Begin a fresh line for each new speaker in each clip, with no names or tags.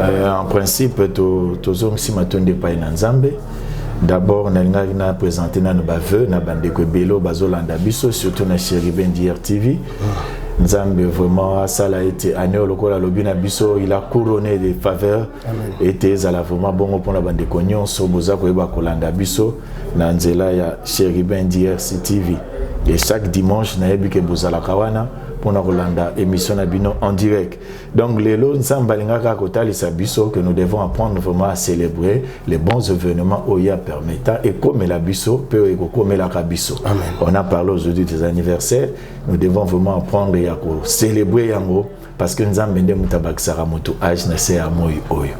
En principe, tous si matonde pas en Nzambe. D'abord, on a présenté nos baveux, na bandeko belo bazolanda biso surtout na Chérubin d'IRTV. Nzambe vraiment ça a été année lokola lobina biso, il a couronné des faveurs. Et ezala vraiment bon pour la bandeko nyonso boza koyeba kolanda biso na nzela ya Chérubin d'IRTV. Et chaque dimanche na yebi ke bozala kawana pour la Rolanda émission Nabino en direct. Donc les lots Nzambalingaka kotalisa biso que nous devons apprendre vraiment à célébrer les bons événements Oya permettant et comme la biso peut comme la kabiso. On a parlé aujourd'hui des anniversaires, nous devons vraiment apprendre à célébrer yango parce que nous avons mutabak saramoto âge na se amoy oyo.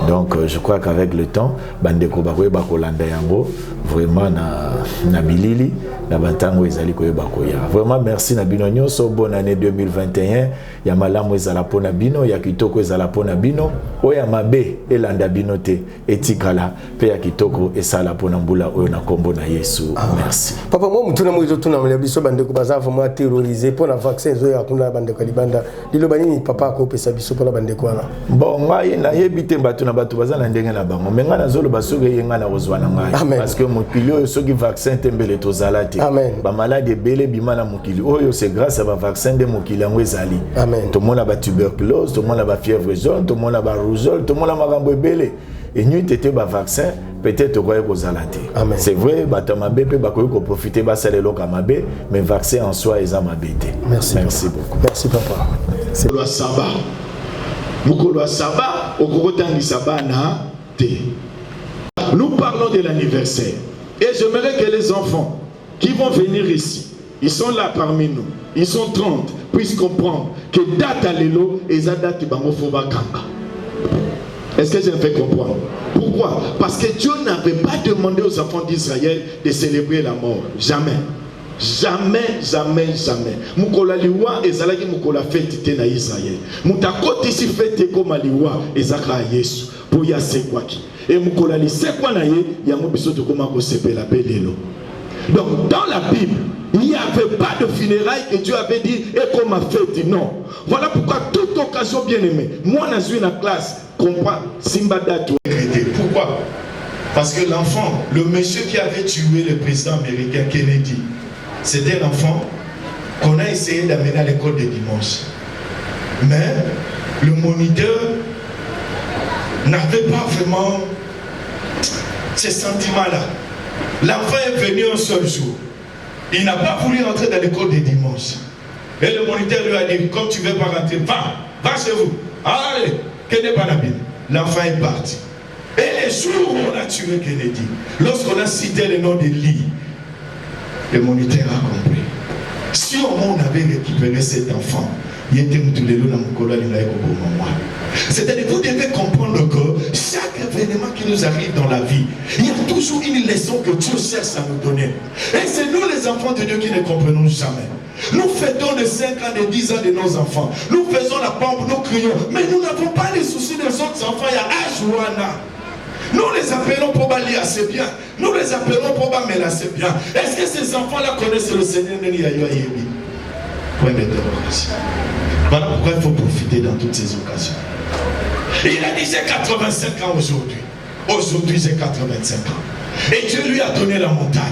Donc je crois qu'avec le temps bandeko bakoyeba kolanda yango vraiment na bilili na bantango ezali koyeba koya. Vraiment merci na bino nyonso, bonne année 2021. Ya malamu ezala pona bino, ya kitoko ezala pona bino, oya mabe elanda bino te etikala pe ya kitoko esala pona mbula oyo na kombo na Yesu. Merci.
Papa moi mutuna mwizo tuna mlebiso bandeko baza vraiment terrorisé pour la vaccin zo ya kuna bandeko libanda. Dilo banini papa ko pesa biso pour la bandeko wana.
Bon ngai na yebite batu na batu baza na ndenge na bango. Menga na zolo basoge yenga na ozwana ngai parce que mokili oyo soki vaccin tembele tozala te. Ba malade belé bimana mokili oyo c'est grâce à ba vaccin de mokili ngo ezali. Tout le monde a la tuberculose, tout le monde a la fièvre jaune, tout le monde a la rougeole, tout le monde a magambo belé. Et nous était ba vaccin peut-être quoi aux alate. C'est vrai, batamabe peut bakoyo ko profiter ba salelo kamabe, mais vaccin en soi est amabete.
Merci beaucoup. Merci papa.
C'est le sabbat. Mukolo sabbat au korotangi sabbat na te. Nous parlons de l'anniversaire et j'aimerais que les enfants qui vont venir ici, ils sont là parmi nous. Ils sont 30, puissent comprendre que date à l'élo et ça date bango foba kanga. Est-ce que je me fais comprendre? Pourquoi? Parce que Dieu n'avait pas demandé aux enfants d'Israël de célébrer la mort. Jamais. Jamais, jamais, jamais. Mukola liwa ezalaki mukola fête te na Israël. Mutakoti si fête comme liwa ezaka Yesu. Pour ya sekwaki. Et mukola li sekwa na ye ya mobiso to koma ko sepela belelo. Donc dans la Bible, il n'y avait pas de funérailles que Dieu avait dit et qu'on m'a fait. Non. Voilà pourquoi toute occasion bien aimée, moi dans une classe, comprends, Simbada tout. Pourquoi? Parce que l'enfant, le monsieur qui avait tué le président américain Kennedy, c'était l'enfant qu'on a essayé d'amener à l'école de dimanche. Mais le moniteur n'avait pas vraiment ces sentiments-là. L'enfant est venu un seul jour. Il n'a pas voulu rentrer dans l'école de dimanche. Et le moniteur lui a dit, comme tu ne veux pas rentrer, va chez vous. Allez, Kennedy Banabine. L'enfant est parti. Et les jours où on a tué Kennedy, lorsqu'on a cité le nom de Lee, le moniteur a compris. Si au moins on avait récupéré cet enfant, c'est-à-dire vous devez comprendre que chaque événement qui nous arrive dans la vie, il y a toujours une leçon que Dieu cherche à nous donner. Et c'est nous les enfants de Dieu qui ne comprenons jamais. Nous fêtons les 5 ans, les 10 ans de nos enfants. Nous faisons la pompe, nous crions. Mais nous n'avons pas les soucis des autres enfants. Il y a Ajouana. Nous les appelons pour Bali assez bien. Nous les appelons pour Bamela assez bien. Est-ce que ces enfants-là connaissent le Seigneur Neliayoyebi? Point d'interrogation. Voilà pourquoi il faut profiter dans toutes ces occasions. Et il a dit j'ai 85 ans aujourd'hui. Aujourd'hui j'ai 85 ans. Et Dieu lui a donné la montagne.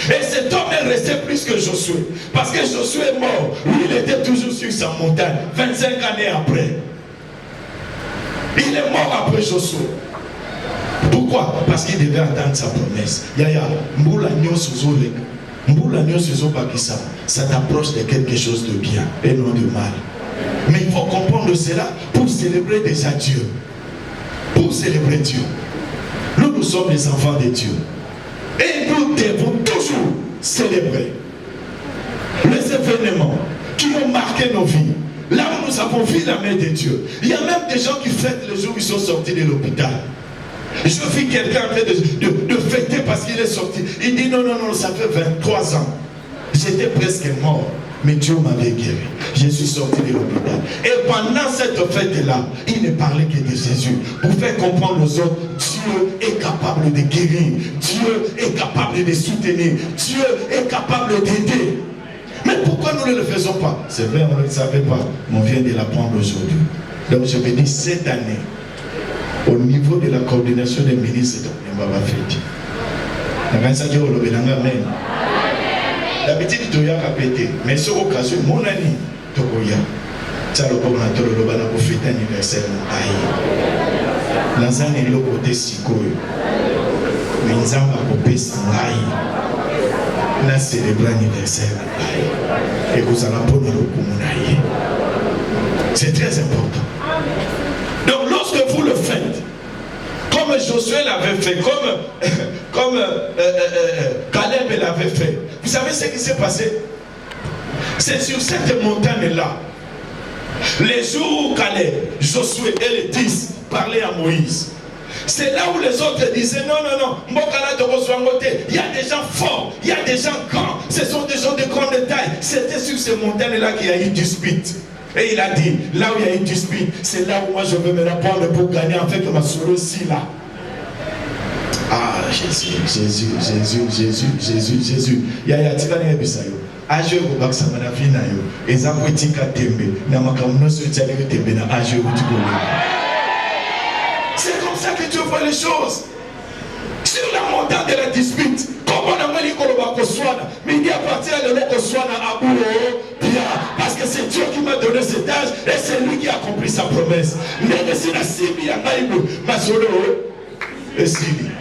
Et cet homme est resté plus que Josué. Parce que Josué est mort. Lui il était toujours sur sa montagne. 25 années après. Il est mort après Josué. Pourquoi? Parce qu'il devait attendre sa promesse. Yaya, Mboula Nyosuzole. Mboula Nyosuzole Bakissa. Ça t'approche de quelque chose de bien et non de mal. Mais il faut comprendre cela pour célébrer déjà Dieu. Pour célébrer Dieu. Nous sommes les enfants de Dieu. Et nous devons toujours célébrer les événements qui ont marqué nos vies. Là où nous avons vu la main de Dieu. Il y a même des gens qui fêtent le jour où ils sont sortis de l'hôpital. Je vis quelqu'un en train de fêter parce qu'il est sorti. Il dit non, ça fait 23 ans. J'étais presque mort. Mais Dieu m'avait guéri. Je suis sorti de l'hôpital. Et pendant cette fête-là, il ne parlait que de Jésus. Pour faire comprendre aux autres, Dieu est capable de guérir. Dieu est capable de soutenir. Dieu est capable d'aider. Mais pourquoi nous ne le faisons pas? C'est vrai, on ne le savait pas. Mais on vient de l'apprendre aujourd'hui. Donc je me dis, cette année, au niveau de la coordination des ministres, on va faire. D'habitude, il y a pété, mais sur occasion, mon ami, Tokoya, Tchalo Komanatolo, le Bana pour fêter anniversaire, dans un élo côté Sikoyo, mais ils ont pas coupé Sangaï, n'a célébré anniversaire, et vous en apprenez le Kumunaï. C'est très important. Donc, lorsque vous le faites, comme Josué l'avait fait, comme Caleb l'avait fait. Vous savez ce qui s'est passé? C'est sur cette montagne-là, les jours où Caleb, Josué et les 10 parlaient à Moïse. C'est là où les autres disaient non, il y a des gens forts, il y a des gens grands, ce sont des gens de grande taille. C'était sur ces montagnes-là qu'il y a eu dispute. Et il a dit, là où il y a une dispute, c'est là où moi je veux me répondre pour gagner en fait ma solo aussi là. Ah, Jésus. Il y a Tigani et Bissayo. Aje au Baksa Manafina, et Zapotika Tembe, Namakamuno Sotiago Tembe, Aje au Tigoni. C'est comme ça que tu vois les choses. Sur la montagne de la dispute, comme on a mis Kolobakoswana, mais il appartient à l'Okoswana à Bouro. Parce que c'est Dieu qui m'a donné cet âge et c'est lui qui a accompli sa promesse. Mais c'est la Sibi à Naïbou, Masolo et Sibi.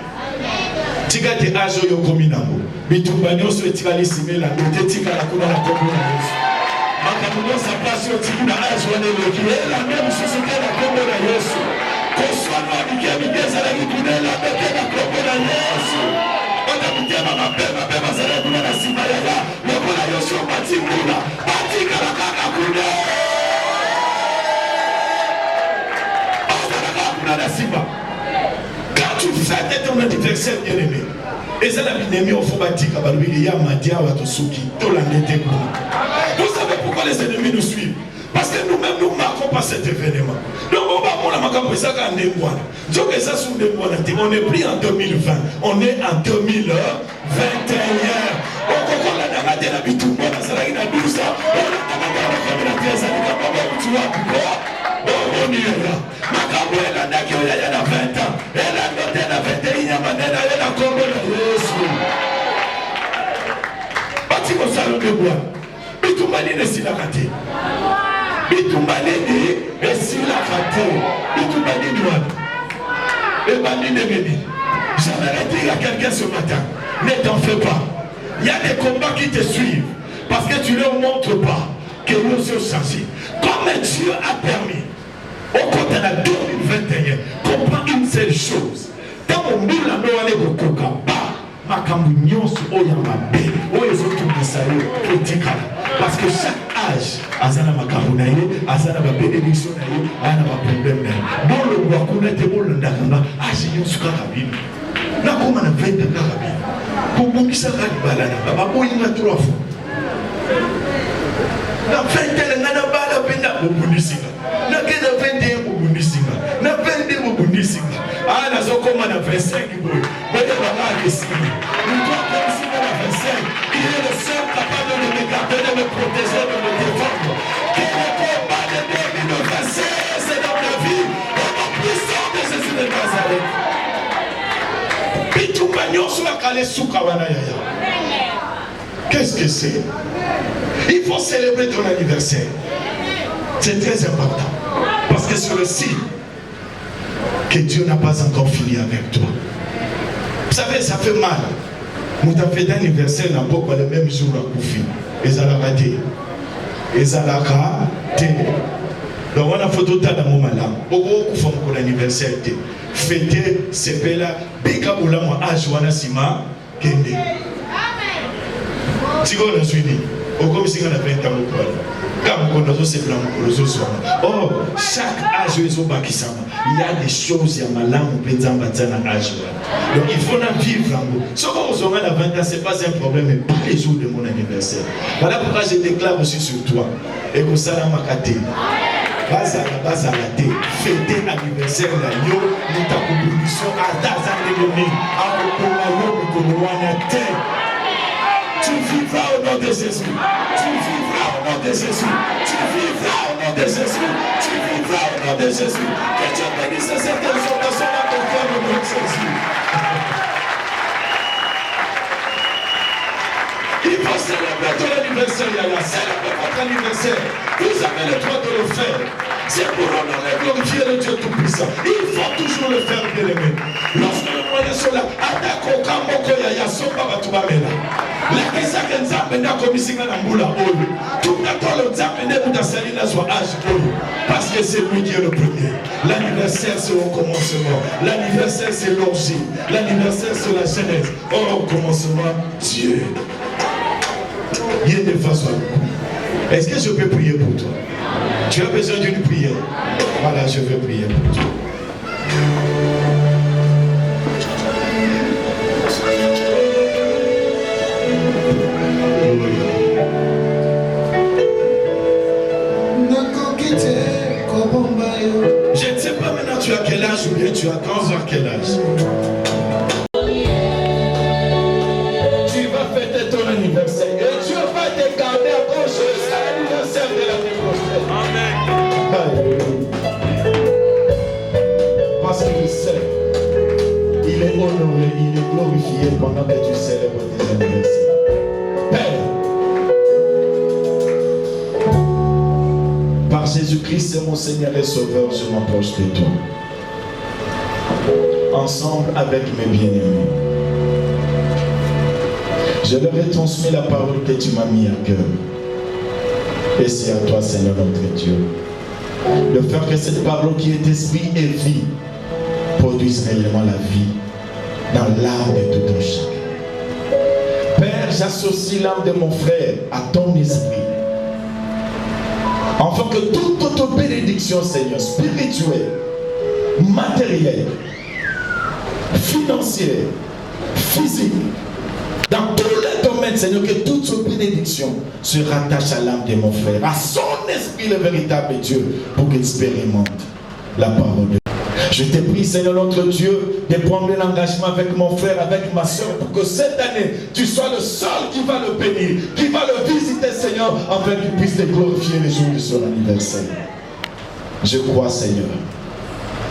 Tika te ajo yo kominamo. Bitumbanyo so etikali simela, te tika la kuna la kombo na Yesu. Makamuno sa place yo tikuna ajo wane loki. La même chose que la kombo na Yesu. Koswana bikemi deza la kikunela beke la kombo na Yesu. Oda mutema mapema zara kuna na simaya ya. Lokola Yesu matimuna. Batika la kaka kuna. Oda la kaka kuna na simba. Quand tu fêtes ton anniversaire bien-aimé, et ça la bien-aimé au Fobatika, il y a Madia Watosuki, Tolandete. Vous savez pourquoi les ennemis nous suivent? Parce que nous-mêmes nous ne marquons pas cet événement. Donc on va prendre la macabre, ça quand on est bon. Donc ça sous des bons, on est pris en 2020, on est en 2021. On comprend la dame de la bitou, on a ça là, il a 12 ans, on a la 13 ans, tu vois pourquoi? On y est là. Macabre, elle a qui il y a 20 ans. Elle a noté la 21e année, elle a comme le Yesu. Bâti mon salon de bois. Bitoumani ne s'y l'a raté. Bitoumani ne s'y l'a raté. Bitoumani noir. Et Bani ne me dit. J'aimerais dire à quelqu'un ce matin, ne t'en fais pas. Il y a des combats qui te suivent. Parce que tu ne leur montres pas que nous sommes changés. Comme Dieu a permis. Au côté de la 2021, comprends une seule chose. Dans mon moule, on a les coca, ma camounion sur Oyamabe, Oyezotu Misayo, critical. Parce que chaque âge, Azana Makamounaye, Azana ma bénédiction, Azana ma problème. Bon, le bois qu'on était bon, le Ndakamba, Agion sur Karabine. N'a comme on a 20 de Karabine. Pour bon qui s'arrête, Balana, ma boy, il y a 3 fois. La 20 de Nanabala, Pena, au Bundesliga. Na 21 au Bundesliga. Na 22 au Bundesliga. Ah, na Zokoma na 25 boy. Mais de la ici. Nous devons penser à la 25. Il est le seul capable de me garder, de me protéger, de me défendre. Qui le combat de 2026, c'est dans la vie. Au nom puissant de Jésus de Nazareth. Pitumbanyo sur la calée sous Kawana Yaya. Qu'est-ce que c'est? Il faut célébrer ton anniversaire. C'est très important. Parce que c'est le signe que Dieu n'a pas encore fini avec toi. Vous savez, ça fait mal. Nous avons fait d'anniversaire n'a pas le même jour à Koufi. Et ça l'a raté. Et ça l'a raté. Donc on a photo de mon malam. Beaucoup de fois pour l'anniversaire. Fêter, c'est là. Bika Oulama Ajwana Sima Kende. Si on a suivi. Au comme si on a 20 ans au poil. Quand on a c'est blanc, oh, chaque âge il y a des choses, il y a malin, on peut dire âge. Donc il faut la vivre. Ce qu'on aura la 20 ans, ce n'est pas un problème, mais pas les jours de mon anniversaire. Voilà pourquoi je déclare aussi sur toi. Et que ça n'a pas gâté. Base à la thé. Fêter l'anniversaire de l'agneau, nous t'avons condition à Dazan Léoné, à Okomayo, tu vivras au nom de Jésus. Tu vivras au nom de Jésus. Tu vivras au nom de Jésus. Tu vivras va au nom de Jésus. Que Dieu bénisse cette exhortation dans ton cœur au nom de Jésus. Il faut célébrer ton anniversaire, Yaya. Célébrer votre anniversaire. Vous avez le droit de le faire. C'est pour honorer et glorifier le Dieu Tout-Puissant. Il faut toujours le faire, bien aimé. Lorsque le moyen sont là, attaque au Kamoko Yaya, Sopa Batubamela. La Kesaka Nzambe na komisinga na mbula oyo. Tout le temps le Nzambe ne Boudasali na soit âge oyo. Parce que c'est lui qui est le premier. L'anniversaire c'est au commencement. L'anniversaire c'est l'origine. L'anniversaire c'est la genèse. Or au commencement, Dieu. Il y a des façons. Est-ce que je peux prier pour toi? Tu as besoin d'une prière. Voilà, je vais prier pour toi. Je ne sais pas maintenant tu as quel âge ou bien tu as 15 ans quel âge. Tu vas fêter ton anniversaire et Dieu va te garder encore jusqu'à l'anniversaire de l'année prochaine. Amen. Parce qu'il sait, il est honoré, il est glorifié pendant que tu célèbres tes anniversaires. Père, par Jésus-Christ, c'est mon Seigneur et Sauveur, je m'approche de toi. Ensemble avec mes bien-aimés. Je leur ai transmis la parole que tu m'as mis à cœur. Et c'est à toi, Seigneur notre Dieu, de faire que cette parole qui est esprit et vie produise réellement la vie dans l'âme de tout un chacun. Père, j'associe l'âme de mon frère à ton esprit. Afin que toute autre bénédiction, Seigneur, spirituelle, matérielle, financière, physique, dans tous les domaines, Seigneur, que toute cette bénédiction se rattache à l'âme de mon frère, à son esprit, le véritable Dieu, pour qu'il expérimente la parole de Dieu. Je te prie, Seigneur notre Dieu, de prendre l'engagement avec mon frère, avec ma soeur, pour que cette année, tu sois le seul qui va le bénir, qui va le visiter, Seigneur, afin qu'il puisse te glorifier les jours de son anniversaire. Je crois, Seigneur,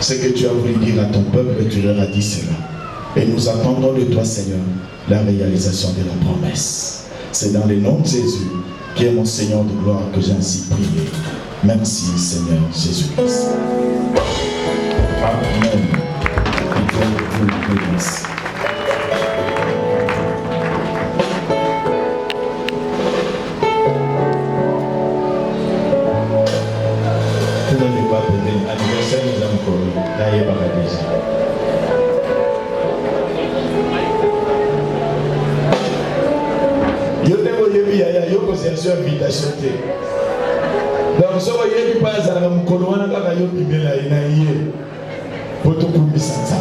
ce que tu as voulu dire à ton peuple, tu leur as dit cela. Et nous attendons de toi, Seigneur, la réalisation de la promesse. C'est dans le nom de Jésus, qui est mon Seigneur de gloire, que j'ai ainsi prié. Merci, Seigneur Jésus-Christ. Amen. Que Dieu vous bénisse. Vous n'avez pas pété. Anniversaire, nous avons encore. D'ailleurs, pas déjà. Yo ne voyez pas, yo possède invitation. Donc, si vous voyez pas, ça va me connaître, on va yo pimer la inaïe. Poto pour me sentir.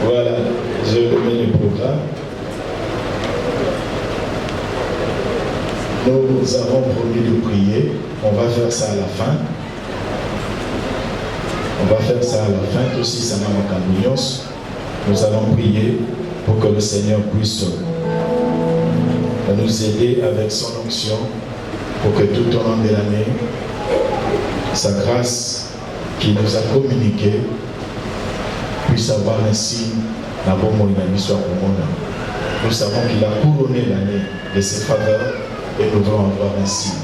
Voilà, je remets le programme. Nous avons promis de prier. On va faire ça à la fin. On va faire ça à la fin. Aussi, ça m'a manqué. Nous allons prier pour que le Seigneur puisse nous aider avec son onction pour que tout au long de l'année, sa grâce qui nous a communiqué puisse avoir un signe dans le monde. Nous savons qu'il a couronné l'année de ses faveurs et nous devons avoir un signe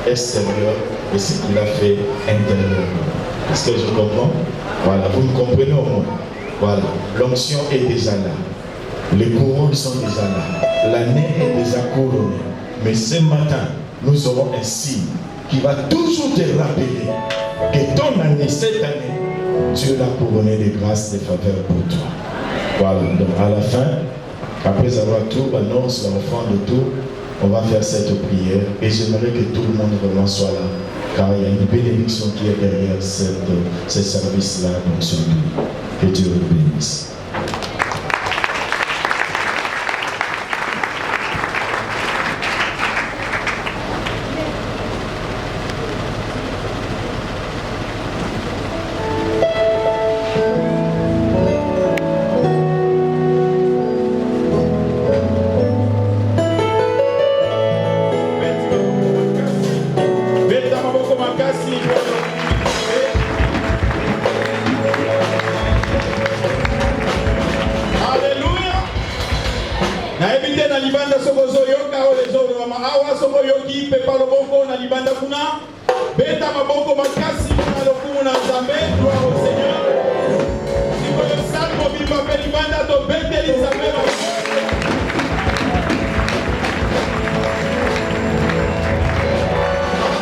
extérieur de ce qu'il a fait intérieurement. Est-ce que je comprends? Voilà, vous me comprenez au moins. Voilà, l'onction est déjà là. Les couronnes sont déjà là. L'année est déjà couronnée. Mais ce matin, nous aurons un signe qui va toujours te rappeler que ton année, cette année, Dieu l'a couronné de grâce et de faveur pour toi. Voilà, donc à la fin, après avoir tout annoncé l'offrande de tout, on va faire cette prière et j'aimerais que tout le monde vraiment soit là, car il y a une bénédiction qui est derrière ce service-là, donc sur nous. Que Dieu le bénisse.
Ozali pepa loboko na libanda kuna. Beta maboko makasi na lokumu na Nzambe. Gloire au Seigneur. Sikoyo salmo bimba pe libanda to bete Nzambe.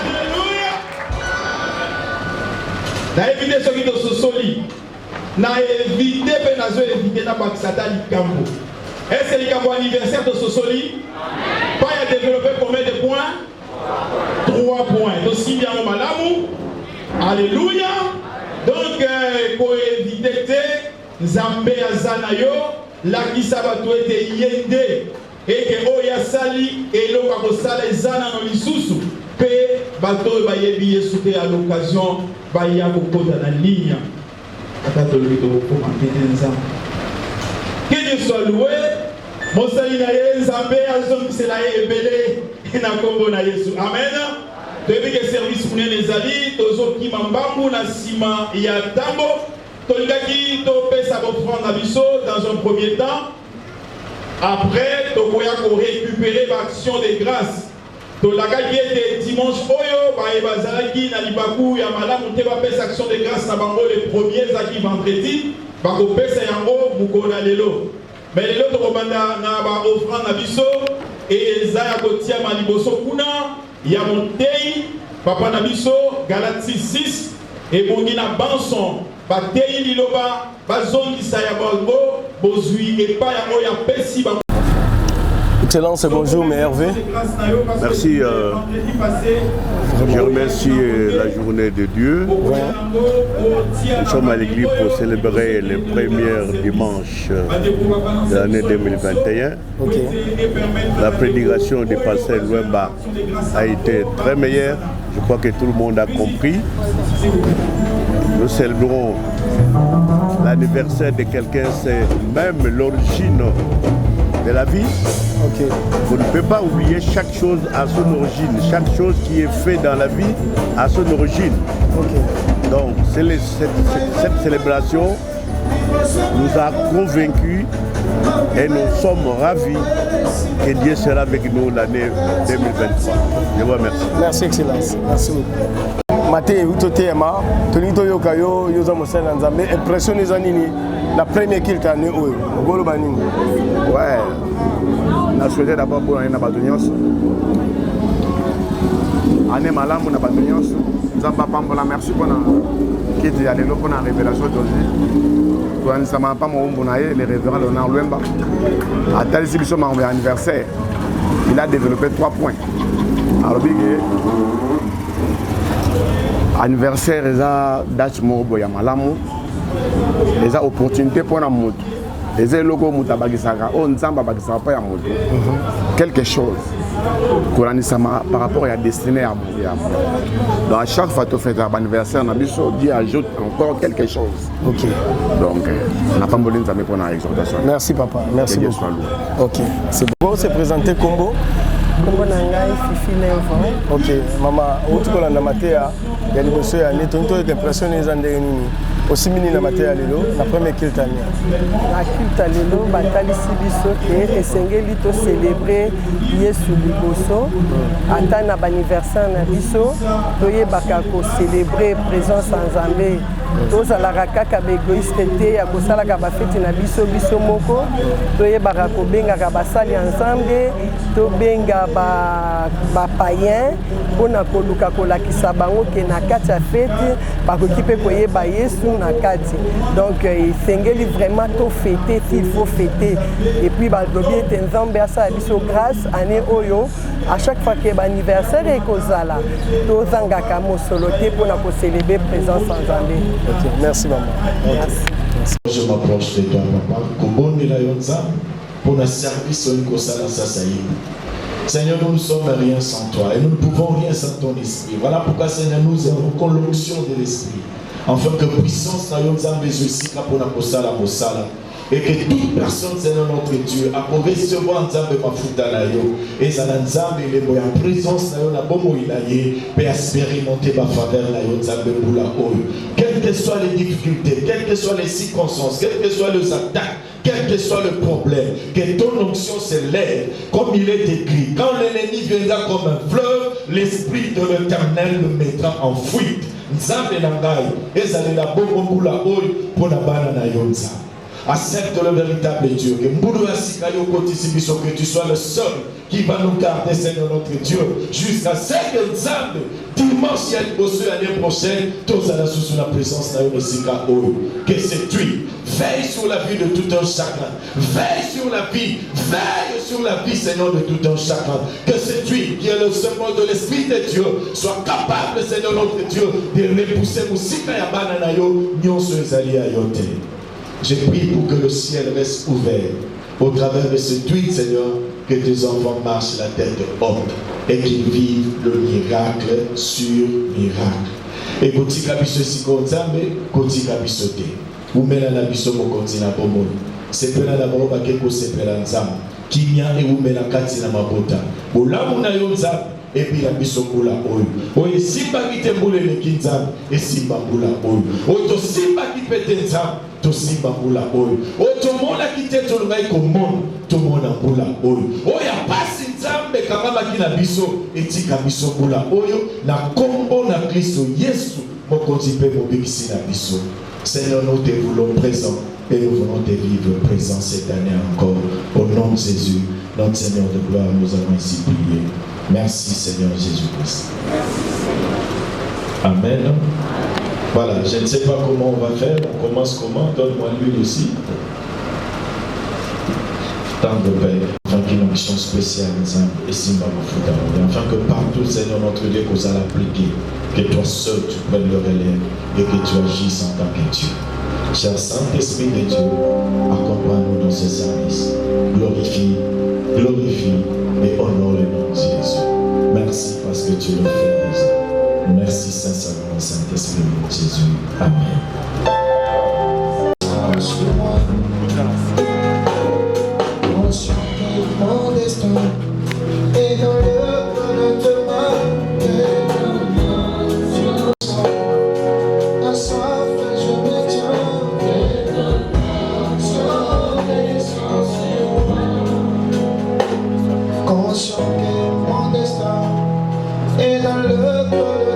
Alléluia. Na éviter ce qui te sosoli. Na éviter pe na zo éviter na bakisata likambo. Est-ce que likambo anniversaire de Sosoli? Pas y a développé combien de points? 3 points. Donc si bien au malamu. Alléluia. Donc pour éviter Nzambe azanayo la kisabatu ete yende et que oya sali et lo kako sala ezana no lisusu pe bato ba yebi yesuke à l'occasion ba ya kokota na ligne. Que Dieu soit loué. Mosali na ye Nzambe azongisela ye ebele na kombo na Yesu. Amen. Depuis que service munene ezali tozoki mambambu na sima ya tango tolingaki topesa bofrande na biso dans un premier temps. Après tokoya ko récupérer l'action de grâce. Tolakaki ete dimanche oyo baye bazalaki na libaku ya malamu te bapesa action de grâce na bango le premier zaki vendredi bakopesa yango mukona lelo. Mais lelo tokobanda na ba offrande na biso et eza ya kotia maliboso kuna ya Montei papa na biso Galatie 6 et bongi na banson batei liloba bazongisa ya bango bozui epa yango ya pesi ba.
Excellence, bonjour, mais Hervé.
Merci. Je remercie la journée de Dieu.
Ouais.
Nous sommes à l'église pour célébrer les premiers dimanches de l'année 2021.
Okay.
La prédication du pasteur Luemba a été très meilleure. Je crois que tout le monde a compris. Nous célébrons l'anniversaire de quelqu'un, c'est même l'origine de la vie.
Okay.
Vous ne pouvez pas oublier chaque chose à son origine. Chaque chose qui est faite dans la vie a son origine.
Okay.
Donc, cette célébration nous a convaincus et nous sommes ravis que Dieu sera avec nous l'année 2023. Je vous remercie.
Merci, Excellence. Merci beaucoup. Maté, utotema, tonito yokayo, yoza mosala nzambe, impression nini la première kilte année oyo. Golo banini.
Ouais. Je souhaite d'abord pour l'année Nabadonios. Année malamu Nabadonios. Nzamba pambola merci pour la qui dit aller pour la révélation d'aujourd'hui. Pour un sama pas mon bonaye le révérend Léonard Luemba. À tel si biso mon anniversaire. Il a développé 3 points. Alors anniversaire eza date moko ya malamu. Eza opportunité pour la moto. Les locaux mutabagisaka on nzamba bagisaka pa ya moto quelque chose par rapport à la destinée à donc à chaque fois que tu fais ton anniversaire Dieu ajoute encore quelque chose.
Ok.
Donc on n'a pas besoin de pour la exhortation.
Merci papa, merci beaucoup. Ok, c'est bon, c'est présenté Combo.
Combo nangai Fifi Lenfant.
Ok, maman, où tu connais la matière? Il y a des choses à l'été, tu as l'impression les andérini. Aussi mini na matière lelo, la première culte année.
La culte lelo, batalisi biso ke esengeli to célébrer Yesu liboso. Ata na anniversaire na biso, toyebaka ko célébrer présence en Nzambe. Tozalaka kaka égoïste te ya kosalaka bafeti na biso moko. Toyebaka kobengaka basali ensemble, tobenga ba païen pona koluka kolakisa bango ke na kati ya fete bakoki pe koyeba Yesu na kati. Donc esengeli vraiment to fêter, il faut fêter. Et puis balobi ete Nzambe asala biso grâce année oyo à chaque fois que anniversaire ekozala tozangaka mosolo te pona ko célébrer présence en Nzambe.
Ok, merci maman.
Merci.
Je m'approche de toi, papa. Koboni la yonza pour le service au Nikosala Sasaï. Seigneur, nous ne sommes rien sans toi et nous ne pouvons rien sans ton esprit. Voilà pourquoi, Seigneur, nous avons l'onction de l'esprit. Afin que puissance na yonza besoin pour la Kosala Mosala. Et que toute personne, Seigneur notre Dieu, a pour recevoir Nzambe mafuta na yo. Et ça Nzambe il est en présence na yo na bomo ilaye, peut expérimenter ma faveur na yo Nzambe bula oyo. Quelles que soient les difficultés, quelles que soient les circonstances, quelles que soient les attaques, quel que soit le problème, que ton onction se lève comme il est écrit. Quand l'ennemi viendra comme un fleuve, l'esprit de l'Éternel le mettra en fuite. Nzambe na ngai ezalela bongo mbula oyo mpona bana na yo nzambe. Accepte le véritable Dieu. Que tu sois le seul qui va nous garder, Seigneur notre Dieu, jusqu'à ce que Nzambe, dimanche et l'année prochaine, tous à la sous la présence de que c'est tu. Veille sur la vie de tout un chacun. Veille sur la vie. Veille sur la vie, Seigneur, de tout un chacun. Que c'est tu qui est le symbole de l'Esprit de Dieu soit capable, Seigneur notre Dieu, de repousser Moussika Yabana Nayo, Nyonso Ezali Ayote. Je prie pour que le ciel reste ouvert au travers de ce tweet, Seigneur, que tes enfants marchent la tête haute et qu'ils vivent le miracle sur miracle. Et Kotika Biso Sikonzambe, Kotika Bisote. Ou mena la biso mokontina pomoni. Sepela la baroba keko sepela nzambe. Kimia e ou mena kati na mabota. Bolamu na yo nzambe. Et puis la biso kula oyo. Oye simba ki te mbule le kinzambe. Et simba kula oyo. Oto simba ki pete nzambe. To simba kula oyo. Oto mona ki te tolungai komona. To mona kula oyo. Oya pasi nzambe kamama ki na biso. Etika biso kula oyo. Na kombo na Kristo Yesu. Mokonzi pe mobikisi na biso. Seigneur, nous te voulons présent et nous voulons te vivre présent cette année encore. Au nom de Jésus, notre Seigneur de gloire, nous avons ainsi prié. Merci Seigneur Jésus-Christ. Amen. Voilà, je ne sais pas comment on va faire. On commence comment? Donne-moi l'huile aussi. Tant de paix, afin qu'une onction spéciale et Simba afin que partout, Seigneur notre Dieu, que vous allez appliquer, que toi seul tu prennes le relais et que tu agisses en tant que Dieu. Cher Saint-Esprit de Dieu, accompagne-nous dans ce service. Glorifie et honore le nom de Jésus. Merci parce que tu le fais. Merci sincèrement, Saint-Esprit de Jésus. Amen.
Mon destin est dans le cœur de ta main, à soif je me tiens, conscient que mon destin est dans le cœur de